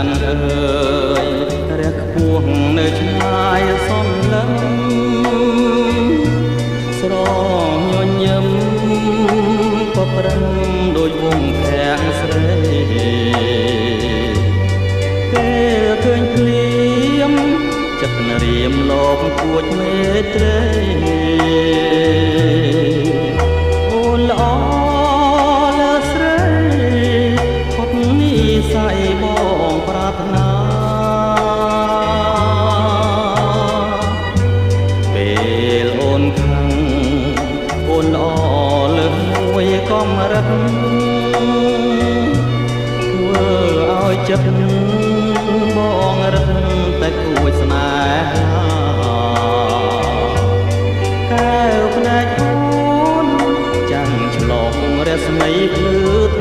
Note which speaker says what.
Speaker 1: នអើយរះខ្ពស់នៅឆ្ងាយសំឡឹងស្រញញឹមក៏ប្រឹងដោយវងខាំងស្រីពេលឃើញភ្លៀមចិត្តរៀមលោកគួចមេត្រីអូនល្អលើស្រីផុតនិស័យបងប្រាថ្នាពេលអូនខឹងអូនល្អលើសមួយកំរិតធ្វើឲ្យចិត្តបងរឹតតែគួចស្នេហាកែវភ្នែកអូនចាំងឆ្លងរស្មីភ្លឺ